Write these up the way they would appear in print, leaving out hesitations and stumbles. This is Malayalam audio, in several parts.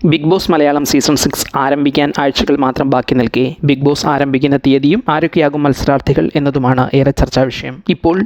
ബിഗ് ബോസ് മലയാളം സീസൺ 6 ആരംഭിക്കാൻ ആഴ്ചകൾ മാത്രം ബാക്കി നിൽക്കെ ബിഗ് ബോസ് ആരംഭിക്കുന്ന തീയതിയും ആരൊക്കെയാകും മത്സരാർത്ഥികൾ എന്നതുമാണ് ഏറെ ചർച്ചാ വിഷയം. ഇപ്പോൾ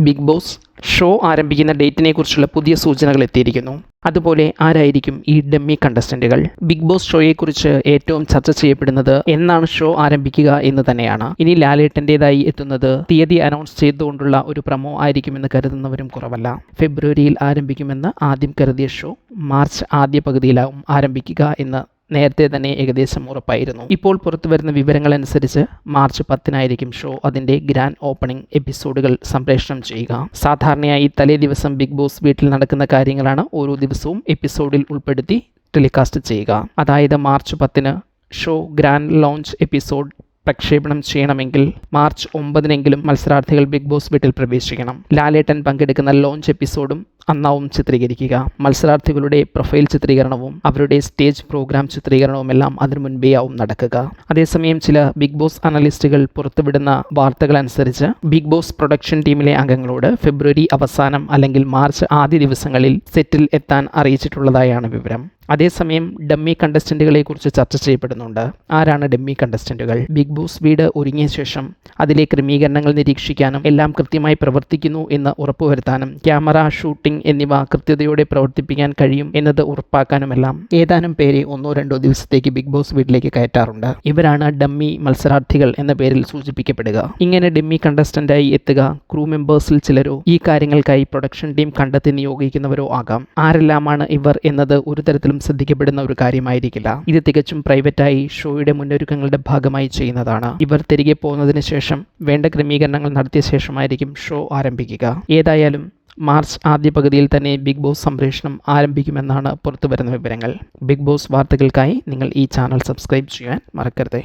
ബിഗ് ബോസ് ഷോ ആരംഭിക്കുന്ന ഡേറ്റിനെ കുറിച്ചുള്ള പുതിയ സൂചനകൾ എത്തിയിരിക്കുന്നു. അതുപോലെ ആരായിരിക്കും ഈ ഡമ്മി കണ്ടസ്റ്റന്റുകൾ? ബിഗ് ബോസ് ഷോയെക്കുറിച്ച് ഏറ്റവും ചർച്ച ചെയ്യപ്പെടുന്നത് എന്നാണ് ഷോ ആരംഭിക്കുക എന്ന് തന്നെയാണ്. ഇനി ലാലേട്ടൻ്റെതായി എത്തുന്നത് തീയതി അനൗൺസ് ചെയ്തുകൊണ്ടുള്ള ഒരു പ്രമോ ആയിരിക്കുമെന്ന് കരുതുന്നവരും കുറവല്ല. ഫെബ്രുവരിയിൽ ആരംഭിക്കുമെന്ന് ആദ്യം കരുതിയ ഷോ മാർച്ച് ആദ്യ പകുതിയിലാവും ആരംഭിക്കുക എന്ന് നേരത്തെ തന്നെ ഏകദേശം ഉറപ്പായിരുന്നു. ഇപ്പോൾ പുറത്തുവരുന്ന വിവരങ്ങളനുസരിച്ച് മാർച്ച് 10-നായിരിക്കും ഷോ അതിൻ്റെ ഗ്രാൻഡ് ഓപ്പണിംഗ് എപ്പിസോഡുകൾ സംപ്രേഷണം ചെയ്യുക. സാധാരണയായി തലേ ദിവസം ബിഗ് ബോസ് വീട്ടിൽ നടക്കുന്ന കാര്യങ്ങളാണ് ഓരോ ദിവസവും എപ്പിസോഡിൽ ഉൾപ്പെടുത്തി ടെലികാസ്റ്റ് ചെയ്യുക. അതായത് മാർച്ച് 10-ന് ഷോ ഗ്രാൻഡ് ലോഞ്ച് എപ്പിസോഡ് പ്രക്ഷേപണം ചെയ്യണമെങ്കിൽ മാർച്ച് 9-നെങ്കിലും മത്സരാർത്ഥികൾ ബിഗ് ബോസ് വീട്ടിൽ പ്രവേശിക്കണം. ലാലേട്ടൻ പങ്കെടുക്കുന്ന ലോഞ്ച് എപ്പിസോഡും അന്നാവും ചിത്രീകരിക്കുക. മത്സരാർത്ഥികളുടെ പ്രൊഫൈൽ ചിത്രീകരണവും അവരുടെ സ്റ്റേജ് പ്രോഗ്രാം ചിത്രീകരണവും എല്ലാം അതിനു മുൻപേ ആവും നടക്കുക. അതേസമയം ചില ബിഗ് ബോസ് അനലിസ്റ്റുകൾ പുറത്തുവിടുന്ന വാർത്തകൾ അനുസരിച്ച് ബിഗ് ബോസ് പ്രൊഡക്ഷൻ ടീമിലെ അംഗങ്ങളോട് ഫെബ്രുവരി അവസാനം അല്ലെങ്കിൽ മാർച്ച് ആദ്യ ദിവസങ്ങളിൽ സെറ്റിൽ എത്താൻ അറിയിച്ചിട്ടുള്ളതായാണ് വിവരം. അതേസമയം ഡമ്മി കണ്ടസ്റ്റന്റുകളെ കുറിച്ച് ചർച്ച ചെയ്യപ്പെടുന്നുണ്ട്. ആരാണ് ഡമ്മി കണ്ടസ്റ്റന്റുകൾ? ബിഗ് ബോസ് വീട് ഒരുങ്ങിയ ശേഷം അതിലെ ക്രമീകരണങ്ങൾ നിരീക്ഷിക്കാനും എല്ലാം കൃത്യമായി പ്രവർത്തിക്കുന്നു എന്ന് ഉറപ്പുവരുത്താനും ക്യാമറ, ഷൂട്ടിംഗ് എന്നിവ കൃത്യതയോടെ പ്രവർത്തിപ്പിക്കാൻ കഴിയും എന്നത് ഉറപ്പാക്കാനുമെല്ലാം ഏതാനും പേരെ 1-2 ദിവസത്തേക്ക് ബിഗ് ബോസ് വീട്ടിലേക്ക് കയറ്റാറുണ്ട്. ഇവരാണ് ഡമ്മി മത്സരാർത്ഥികൾ എന്ന പേരിൽ സൂചിപ്പിക്കപ്പെടുക. ഇങ്ങനെ ഡമ്മി കണ്ടസ്റ്റന്റായി എത്തുക ക്രൂ മെമ്പേഴ്സിൽ ചിലരോ ഈ കാര്യങ്ങൾക്കായി പ്രൊഡക്ഷൻ ടീം കണ്ടെത്തി നിയോഗിക്കുന്നവരോ ആകാം. ആരെല്ലാമാണ് ഇവർ എന്നത് ഒരു തരത്തിലും ശ്രദ്ധിക്കപ്പെടുന്ന ഒരു കാര്യമായിരിക്കില്ല. ഇത് തികച്ചും പ്രൈവറ്റായി ഷോയുടെ മുന്നൊരുക്കങ്ങളുടെ ഭാഗമായി ചെയ്യുന്നതാണ്. ഇവർ തിരികെ പോകുന്നതിന് ശേഷം വേണ്ട ക്രമീകരണങ്ങൾ നടത്തിയ ശേഷമായിരിക്കും ഷോ ആരംഭിക്കുക. ഏതായാലും മാർച്ച് ആദ്യ പകുതിയിൽ തന്നെ ബിഗ് ബോസ് സംപ്രേഷണം ആരംഭിക്കുമെന്നാണ് പുറത്തുവരുന്ന വിവരങ്ങൾ. ബിഗ് ബോസ് വാർത്തകൾക്കായി നിങ്ങൾ ഈ ചാനൽ സബ്സ്ക്രൈബ് ചെയ്യാൻ മറക്കരുത്.